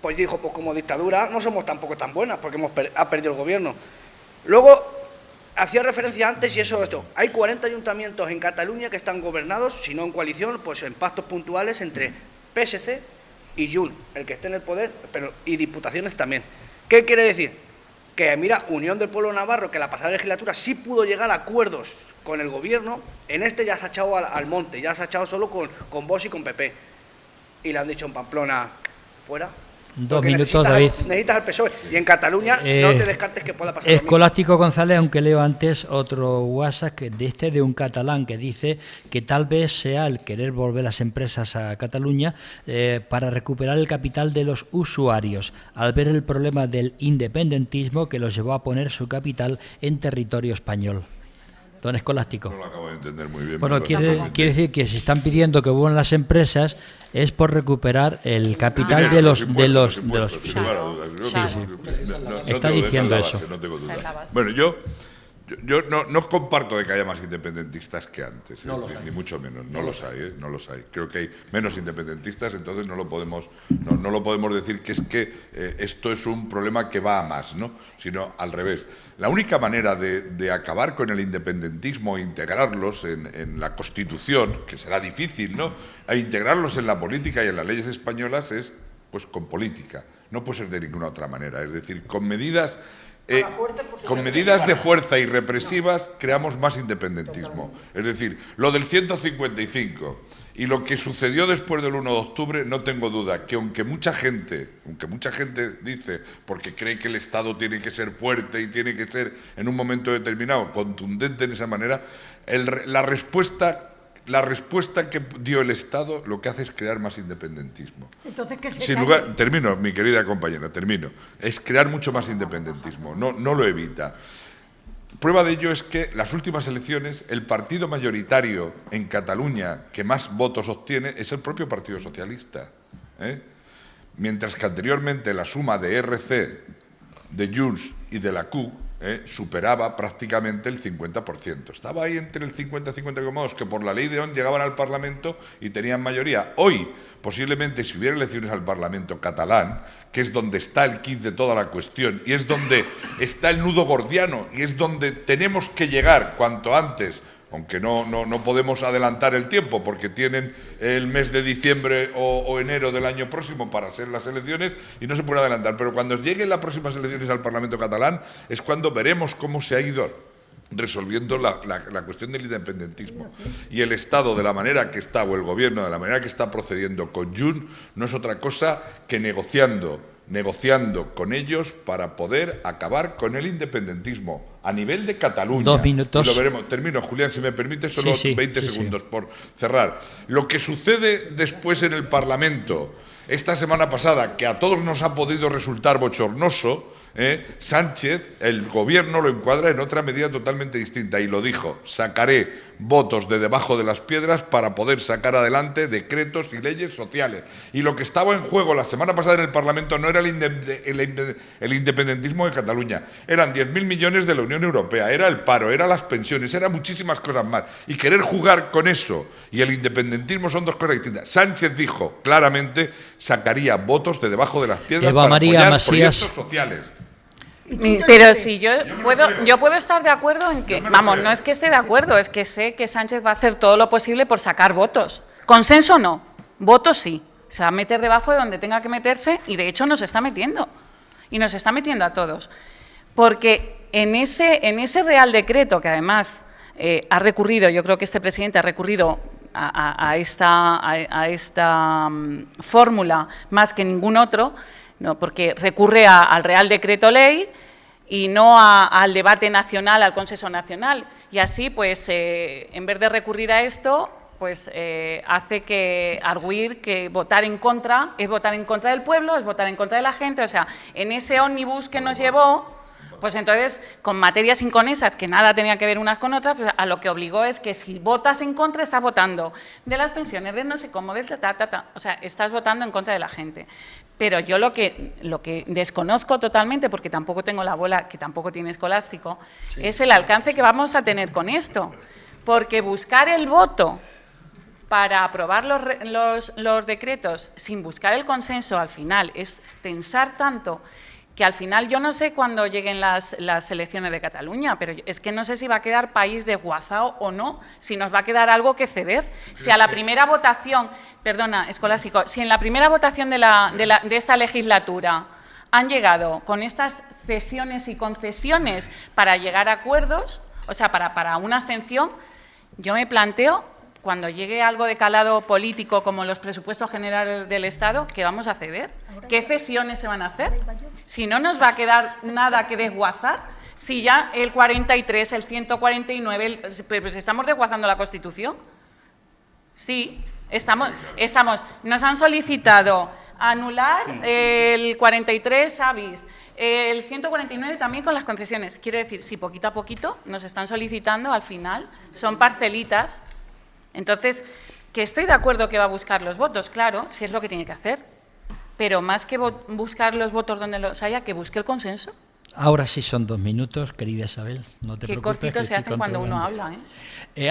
pues dijo, pues como dictadura no somos tampoco tan buenas porque ha perdido el gobierno. Luego, hacía referencia antes, y esto, hay 40 ayuntamientos en Cataluña que están gobernados, si no en coalición, pues en pactos puntuales entre PSC y Junts, el que esté en el poder, y diputaciones también. ¿Qué quiere decir? Que, mira, Unión del Pueblo Navarro, que la pasada legislatura sí pudo llegar a acuerdos con el gobierno, en este ya se ha echado al monte, ya se ha echado solo con Vox y con PP. Y le han dicho en Pamplona, fuera. 2 minutos, David. Necesitas al PSOE. Y en Cataluña no te descartes que pueda pasar lo mismo. Escolástico González, aunque leo antes otro WhatsApp de un catalán que dice que tal vez sea el querer volver las empresas a Cataluña para recuperar el capital de los usuarios, al ver el problema del independentismo que los llevó a poner su capital en territorio español. Don Escolástico. No lo acabo de entender muy bien. Bueno, quiere decir que si están pidiendo que vuelvan las empresas es por recuperar el capital de los sin lugar a dudas. Está diciendo eso. No tengo duda. Bueno, yo no comparto de que haya más independentistas que antes, ni mucho menos. No los hay, no los hay. Creo que hay menos independentistas, entonces no lo podemos decir que es que esto es un problema que va a más, ¿no? Sino al revés. La única manera de acabar con el independentismo e integrarlos en la Constitución, que será difícil, ¿no?, e integrarlos en la política y en las leyes españolas es pues con política. No puede ser de ninguna otra manera. Es decir, con medidas de fuerza y represivas creamos más independentismo. Es decir, lo del 155 y lo que sucedió después del 1 de octubre, no tengo duda que aunque mucha gente dice, porque cree que el Estado tiene que ser fuerte y tiene que ser en un momento determinado contundente en esa manera, la respuesta que dio el Estado lo que hace es crear más independentismo. Entonces, ¿qué se Sin lugar, termino, mi querida compañera, es crear mucho más independentismo, no lo evita. Prueba de ello es que las últimas elecciones, el partido mayoritario en Cataluña que más votos obtiene es el propio Partido Socialista, mientras que anteriormente la suma de RC, de Junts y de la CUP superaba prácticamente el 50%. Estaba ahí entre el 50 y 50,2, que por la ley de ON llegaban al Parlamento y tenían mayoría. Hoy, posiblemente, si hubiera elecciones al Parlamento catalán, que es donde está el quid de toda la cuestión y es donde está el nudo gordiano y es donde tenemos que llegar cuanto antes, aunque no podemos adelantar el tiempo porque tienen el mes de diciembre o enero del año próximo para hacer las elecciones y no se puede adelantar. Pero cuando lleguen las próximas elecciones al Parlamento catalán es cuando veremos cómo se ha ido resolviendo la cuestión del independentismo. Y el Estado, de la manera que está, o el Gobierno, de la manera que está procediendo con Junts, no es otra cosa que negociando con ellos para poder acabar con el independentismo a nivel de Cataluña. 2 minutos. Y lo veremos. Termino, Julián, si me permite, solo 20 segundos por cerrar. Lo que sucede después en el Parlamento esta semana pasada, que a todos nos ha podido resultar bochornoso, Sánchez, el gobierno lo encuadra en otra medida totalmente distinta y lo dijo: sacaré votos de debajo de las piedras para poder sacar adelante decretos y leyes sociales. Y lo que estaba en juego la semana pasada en el Parlamento no era el independentismo de Cataluña, eran 10.000 millones de la Unión Europea, era el paro, eran las pensiones, eran muchísimas cosas más. Y querer jugar con eso y el independentismo son dos cosas distintas. Sánchez dijo claramente: sacaría votos de debajo de las piedras para apoyar proyectos sociales. Pero si yo puedo estar de acuerdo en que, vamos, no es que esté de acuerdo, es que sé que Sánchez va a hacer todo lo posible por sacar votos. Consenso no, voto sí. Se va a meter debajo de donde tenga que meterse y, de hecho, nos está metiendo. Y nos está metiendo a todos. Porque en ese Real Decreto, que además ha recurrido, yo creo que este presidente ha recurrido a esta fórmula más que ningún otro, ¿no? Porque recurre al Real Decreto Ley y no al debate nacional, al consenso nacional. Y así, pues, en vez de recurrir a esto, pues hace que arguir que votar en contra es votar en contra del pueblo, es votar en contra de la gente. O sea, en ese ómnibus que nos llevó, pues entonces, con materias inconexas que nada tenía que ver unas con otras, pues a lo que obligó es que si votas en contra, estás votando de las pensiones, de no sé cómo, de o sea, estás votando en contra de la gente. Pero yo lo que desconozco totalmente, porque tampoco tengo la bola, que tampoco tiene Escolástico, es el alcance que vamos a tener con esto. Porque buscar el voto para aprobar los decretos sin buscar el consenso al final es tensar tanto que al final yo no sé cuándo lleguen las elecciones de Cataluña, pero es que no sé si va a quedar país desguazado o no, si nos va a quedar algo que ceder. Si a la primera votación, perdona, Escolástico, si en la primera votación de esta legislatura han llegado con estas cesiones y concesiones para llegar a acuerdos, o sea, para una abstención, yo me planteo, cuando llegue algo de calado político como los presupuestos generales del Estado, ¿qué vamos a ceder? ¿Qué cesiones se van a hacer? Si no nos va a quedar nada que desguazar, si ya el 43, el 149, pues estamos desguazando la Constitución. Sí, nos han solicitado anular el 43 avis, el 149 también con las concesiones. Quiere decir, si poquito a poquito nos están solicitando, al final son parcelitas. Entonces, que estoy de acuerdo que va a buscar los votos, claro, si es lo que tiene que hacer, pero más que buscar los votos donde los haya, que busque el consenso. Ahora sí son 2 minutos, querida Isabel, no te preocupes. Qué cortitos se hacen cuando uno habla,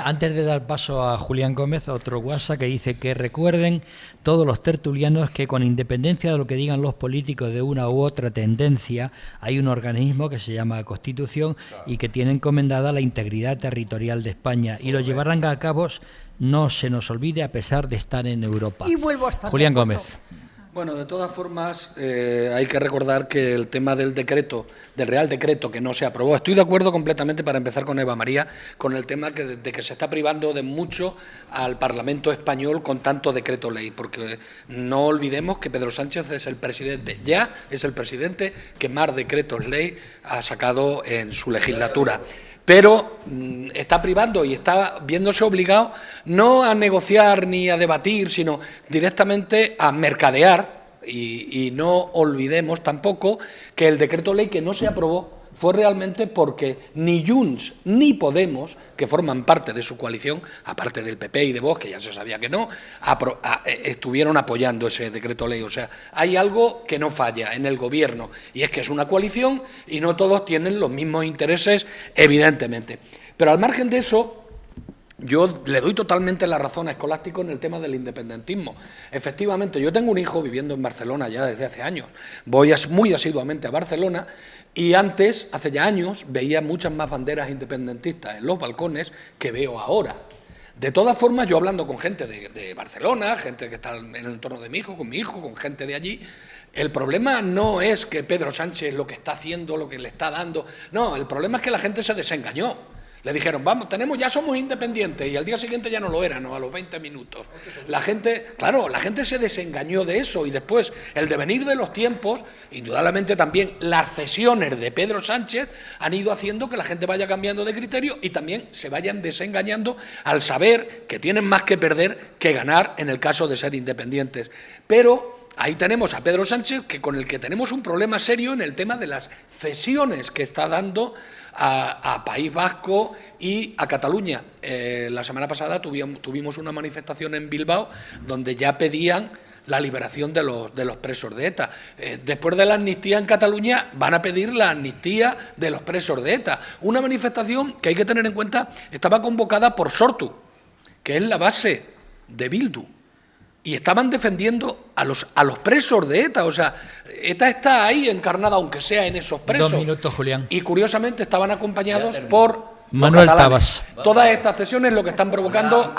Antes de dar paso a Julián Gómez, otro WhatsApp que dice que recuerden todos los tertulianos que con independencia de lo que digan los políticos de una u otra tendencia, hay un organismo que se llama Constitución y que tiene encomendada la integridad territorial de España y lo llevarán a cabo, no se nos olvide, a pesar de estar en Europa. Y vuelvo a estar Julián Gómez. Bueno, de todas formas, hay que recordar que el tema del decreto, del Real Decreto que no se aprobó, estoy de acuerdo completamente, para empezar con Eva María, con el tema de que se está privando de mucho al Parlamento español con tanto decreto ley, porque no olvidemos que Pedro Sánchez es el presidente, ya es el presidente que más decretos ley ha sacado en su legislatura. Pero está privando y está viéndose obligado no a negociar ni a debatir, sino directamente a mercadear. Y no olvidemos tampoco que el decreto ley que no se aprobó fue realmente porque ni Junts ni Podemos, que forman parte de su coalición, aparte del PP y de Vox, que ya se sabía que no, estuvieron apoyando ese decreto ley. O sea, hay algo que no falla en el Gobierno, y es que es una coalición y no todos tienen los mismos intereses, evidentemente. Pero al margen de eso, yo le doy totalmente la razón a Escolástico en el tema del independentismo. Efectivamente, yo tengo un hijo viviendo en Barcelona ya desde hace años. Voy muy asiduamente a Barcelona. Y antes, hace ya años, veía muchas más banderas independentistas en los balcones que veo ahora. De todas formas, yo hablando con gente de Barcelona, gente que está en el entorno de mi hijo, con gente de allí, el problema no es que Pedro Sánchez lo que está haciendo, lo que le está dando. No, el problema es que la gente se desengañó. Le dijeron, vamos, ya somos independientes, y al día siguiente ya no lo eran, ¿no? A los 20 minutos. La gente se desengañó de eso, y después el devenir de los tiempos, indudablemente también las cesiones de Pedro Sánchez han ido haciendo que la gente vaya cambiando de criterio y también se vayan desengañando al saber que tienen más que perder que ganar en el caso de ser independientes. Pero ahí tenemos a Pedro Sánchez, con el que tenemos un problema serio en el tema de las cesiones que está dando a País Vasco y a Cataluña. La semana pasada tuvimos una manifestación en Bilbao donde ya pedían la liberación de los presos de ETA. Después de la amnistía en Cataluña van a pedir la amnistía de los presos de ETA. Una manifestación que hay que tener en cuenta estaba convocada por Sortu, que es la base de Bildu. Y estaban defendiendo a los presos de ETA. O sea, ETA está ahí encarnada, aunque sea en esos presos. 2 minutos, Julián. Y curiosamente estaban acompañados por Manuel catalanes. Tabas. Todas estas cesiones lo que están provocando,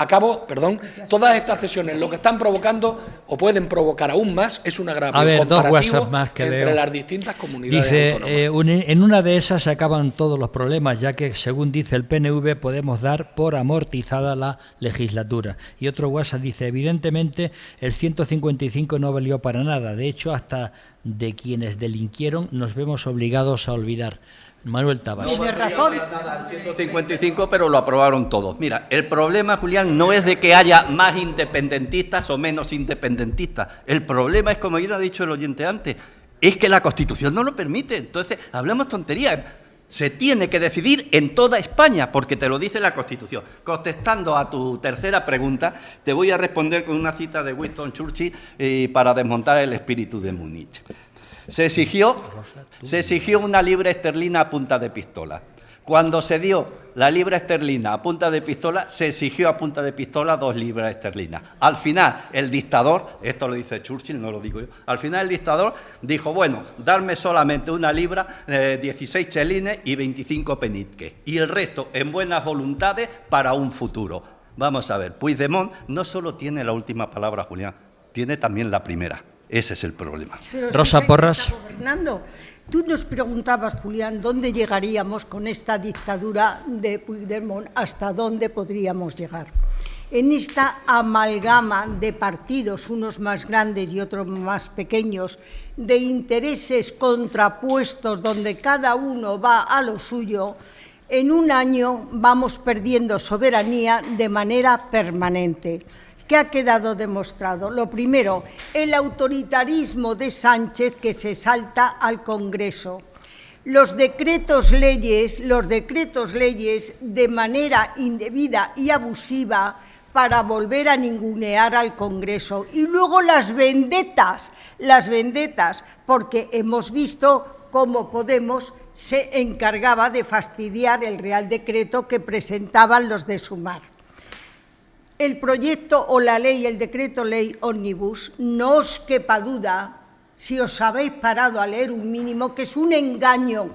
todas estas cesiones lo que están provocando o pueden provocar aún más es un agravio A ver, dos comparativo WhatsApp más que entre leo. las distintas comunidades Dice, autónomas. en una de esas se acaban todos los problemas, ya que, según dice el PNV, podemos dar por amortizada la legislatura. Y otro WhatsApp dice, evidentemente, el 155 no valió para nada. De hecho, hasta de quienes delinquieron nos vemos obligados a olvidar. Manuel Tabas. Tiene razón. 155, pero lo aprobaron todos. Mira, el problema, Julián, no es de que haya más independentistas o menos independentistas. El problema es, como ya lo ha dicho el oyente antes, es que la Constitución no lo permite. Entonces, hablamos tonterías. Se tiene que decidir en toda España, porque te lo dice la Constitución. Contestando a tu tercera pregunta, te voy a responder con una cita de Winston Churchill para desmontar el espíritu de Múnich. Se exigió una libra esterlina a punta de pistola. Cuando se dio la libra esterlina a punta de pistola, se exigió a punta de pistola 2 libras esterlinas. Al final, el dictador, esto lo dice Churchill, no lo digo yo, al final el dictador dijo, bueno, darme solamente 1 libra, 16 chelines y 25 peniques. Y el resto, en buenas voluntades, para un futuro. Vamos a ver, Puigdemont no solo tiene la última palabra, Julián, tiene también la primera. Ese es el problema. Pero Rosa si Porras. está gobernando. Tú nos preguntabas, Julián, ¿dónde llegaríamos con esta dictadura de Puigdemont? ¿Hasta dónde podríamos llegar? En esta amalgama de partidos, unos más grandes y otros más pequeños, de intereses contrapuestos donde cada uno va a lo suyo, en un año vamos perdiendo soberanía de manera permanente. ¿Qué ha quedado demostrado? Lo primero, el autoritarismo de Sánchez, que se salta al Congreso. Los decretos leyes de manera indebida y abusiva para volver a ningunear al Congreso. Y luego las vendetas, porque hemos visto cómo Podemos se encargaba de fastidiar el Real Decreto que presentaban los de Sumar. El proyecto o la ley, el decreto ley ómnibus, no os quepa duda, si os habéis parado a leer un mínimo, que es un engaño,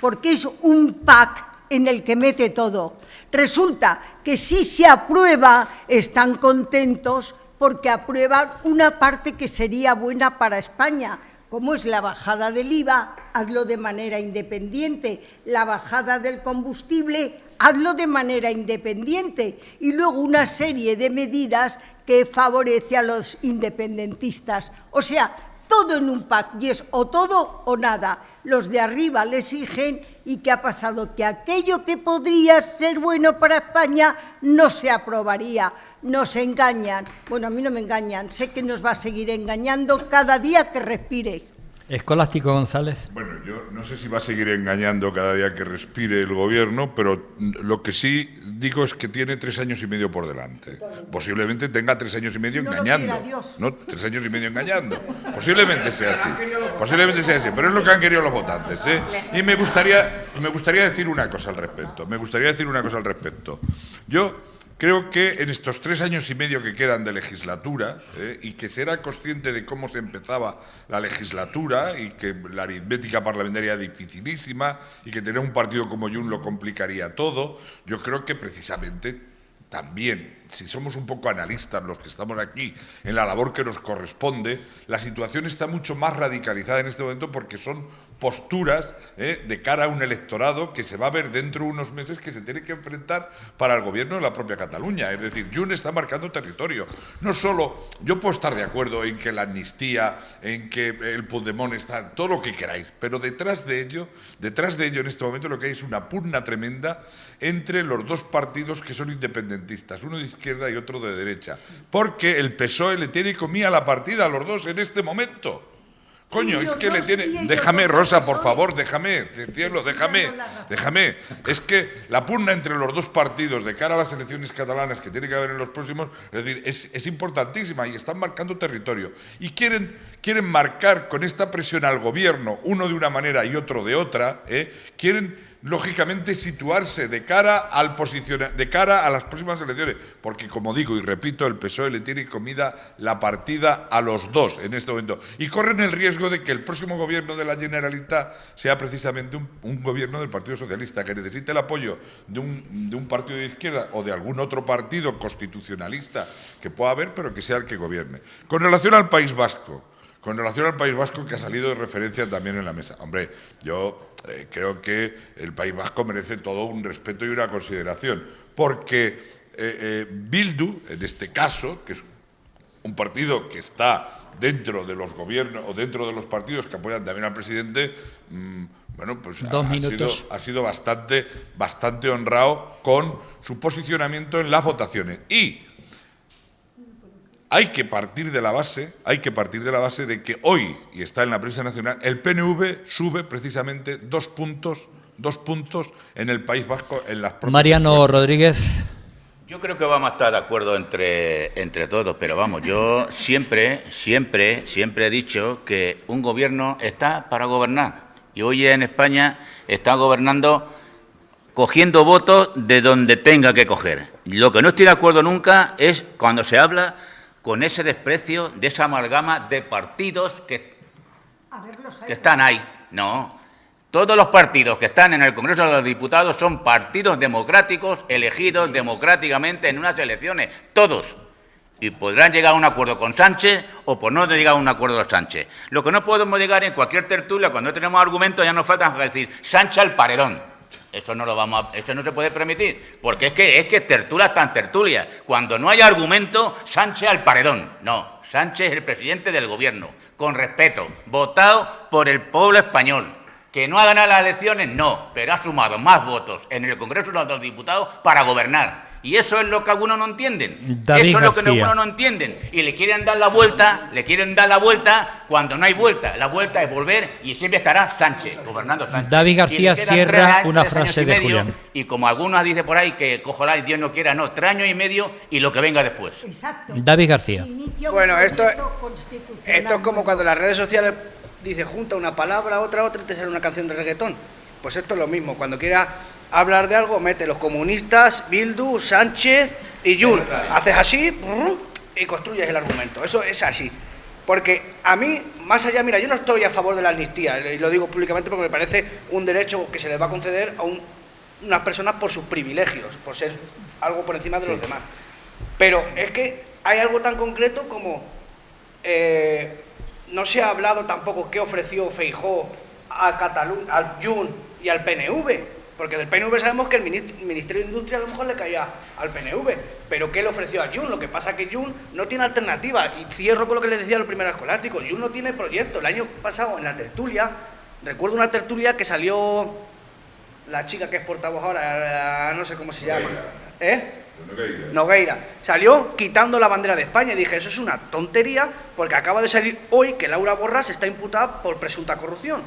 porque es un pack en el que mete todo. Resulta que si se aprueba, están contentos porque aprueban una parte que sería buena para España, como es la bajada del IVA, hazlo de manera independiente, la bajada del combustible, hazlo de manera independiente, y luego una serie de medidas que favorece a los independentistas. O sea, todo en un pack, y es o todo o nada. Los de arriba le exigen, y ¿qué ha pasado? Que aquello que podría ser bueno para España no se aprobaría. Nos engañan. Bueno, a mí no me engañan, sé que nos va a seguir engañando cada día que respire. Escolástico González. Bueno, yo no sé si va a seguir engañando cada día que respire el gobierno, pero lo que sí digo es que tiene 3 años y medio por delante. Posiblemente tenga 3 años y medio engañando. No, 3 años y medio engañando. Posiblemente sea así. Posiblemente sea así, pero es lo que han querido los votantes, ¿eh? Y me gustaría decir una cosa al respecto. Yo creo que en estos 3 años y medio que quedan de legislatura, y que será consciente de cómo se empezaba la legislatura y que la aritmética parlamentaria era dificilísima y que tener un partido como Junts lo complicaría todo, yo creo que precisamente también, si somos un poco analistas los que estamos aquí en la labor que nos corresponde, la situación está mucho más radicalizada en este momento porque son posturas de cara a un electorado que se va a ver dentro de unos meses que se tiene que enfrentar para el gobierno de la propia Cataluña. Es decir, Junts está marcando territorio. No solo, yo puedo estar de acuerdo en que la amnistía, en que el Puigdemont está, todo lo que queráis, pero detrás de ello en este momento lo que hay es una pugna tremenda entre los dos partidos que son independentistas, uno de izquierda y otro de derecha, porque el PSOE le tiene comida la partida a los dos en este momento. Coño, es que le tiene... Déjame, Rosa, por favor, déjame. Es que la pugna entre los dos partidos de cara a las elecciones catalanas que tiene que haber en los próximos, es decir, es importantísima y están marcando territorio. Y quieren marcar con esta presión al gobierno, uno de una manera y otro de otra, quieren lógicamente, situarse de cara a las próximas elecciones, porque, como digo y repito, el PSOE le tiene comida la partida a los dos en este momento, y corren el riesgo de que el próximo gobierno de la Generalitat sea precisamente un gobierno del Partido Socialista, que necesite el apoyo de un partido de izquierda o de algún otro partido constitucionalista que pueda haber, pero que sea el que gobierne. Con relación al País Vasco, que ha salido de referencia también en la mesa. Hombre, yo creo que el País Vasco merece todo un respeto y una consideración, porque Bildu, en este caso, que es un partido que está dentro de los gobiernos o dentro de los partidos que apoyan también al presidente, bueno, pues ha sido bastante honrado con su posicionamiento en las votaciones. Y hay que partir de la base de que hoy, y está en la prensa nacional, el PNV sube precisamente 2 puntos en el País Vasco en las próximas Mariano elecciones. Rodríguez. Yo creo que vamos a estar de acuerdo entre todos, pero vamos, yo siempre he dicho que un gobierno está para gobernar. Y hoy en España está gobernando cogiendo votos de donde tenga que coger. Lo que no estoy de acuerdo nunca es cuando se habla con ese desprecio de esa amalgama de partidos que están ahí. No, todos los partidos que están en el Congreso de los Diputados son partidos democráticos elegidos democráticamente en unas elecciones, todos. Y podrán llegar a un acuerdo con Sánchez o por no llegar a un acuerdo con Sánchez. Lo que no podemos llegar en cualquier tertulia, cuando no tenemos argumentos, ya nos falta decir Sánchez al paredón. Eso no se puede permitir, porque es que tertulia tan tertulia. Cuando no hay argumento, Sánchez al paredón. No, Sánchez es el presidente del gobierno, con respeto, votado por el pueblo español. ¿Que no ha ganado las elecciones? No, pero ha sumado más votos en el Congreso de los Diputados para gobernar. Y eso es lo que algunos no entienden. David Eso es lo que García. algunos no entienden. Y le quieren dar la vuelta cuando no hay vuelta. La vuelta es volver y siempre estará Sánchez, gobernando Sánchez. David García Y le quedan cierra 3 una años frase y de medio, Julián. Y como algunos dicen por ahí que ojalá y Dios no quiera, no, 3 años y medio y lo que venga después. Exacto. David García. Se inicia un Bueno, esto constitucional es como nuevo. cuando las redes sociales dice junta una palabra, otra, y te sale una canción de reggaetón. Pues esto es lo mismo. Cuando quiera hablar de algo, mete los comunistas, Bildu, Sánchez y Jun. Haces así y construyes el argumento. Eso es así. Porque a mí, más allá, mira, yo no estoy a favor de la amnistía, y lo digo públicamente porque me parece un derecho que se le va a conceder a unas personas por sus privilegios, por ser algo por encima de los demás. Pero es que hay algo tan concreto como no se ha hablado tampoco qué ofreció Feijóo a Cataluña, al Jun y al PNV. Porque del PNV sabemos que el Ministerio de Industria a lo mejor le caía al PNV, pero ¿qué le ofreció a Jun? Lo que pasa es que Jun no tiene alternativa, y cierro con lo que les decía a los primeros escolásticos. Jun no tiene proyecto. El año pasado en la tertulia, recuerdo una tertulia que salió la chica que es portavoz ahora, no sé cómo se llama, Nogueira. Salió quitando la bandera de España y dije, eso es una tontería, porque acaba de salir hoy que Laura Borras está imputada por presunta corrupción.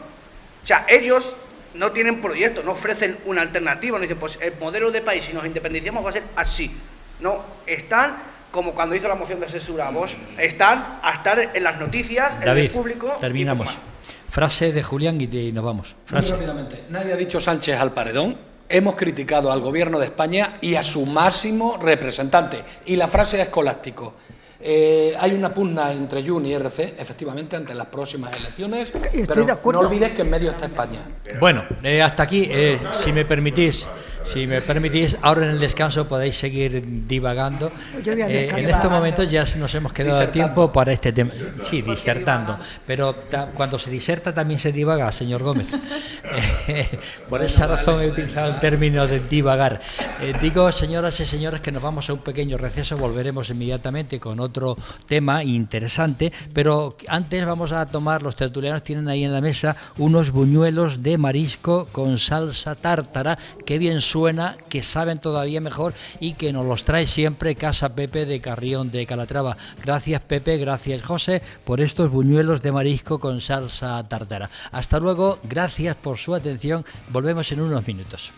O sea, ellos no tienen proyecto, no ofrecen una alternativa, no dicen, pues el modelo de país, si nos independiciamos, va a ser así. No, están, como cuando hizo la moción de censura a Vox, están a estar en las noticias, David, en el público. terminamos. Y poco más. Frase de Julián y nos vamos. Muy Frase. rápidamente. Nadie ha dicho Sánchez al paredón. Hemos criticado al Gobierno de España y a su máximo representante. Y la frase es escolástico. Hay una pugna entre Jun y RC, efectivamente, ante las próximas elecciones. Estoy pero de acuerdo. no olvides que en medio está España. Bueno, hasta aquí, si me permitís, ahora en el descanso podéis seguir divagando. Yo voy a descansar. En estos momentos ya nos hemos quedado a Disertando. tiempo para este tema. Sí, disertando. Pero cuando se diserta también se divaga, señor Gómez. Por esa razón he utilizado el término de divagar. Digo, señoras y señores, que nos vamos a un pequeño receso, volveremos inmediatamente con otro tema interesante, pero antes vamos a tomar, los tertulianos tienen ahí en la mesa unos buñuelos de marisco con salsa tártara, que bien suena, que saben todavía mejor y que nos los trae siempre Casa Pepe de Carrión de Calatrava. Gracias Pepe, gracias José por estos buñuelos de marisco con salsa tártara. Hasta luego, gracias por su atención, volvemos en unos minutos.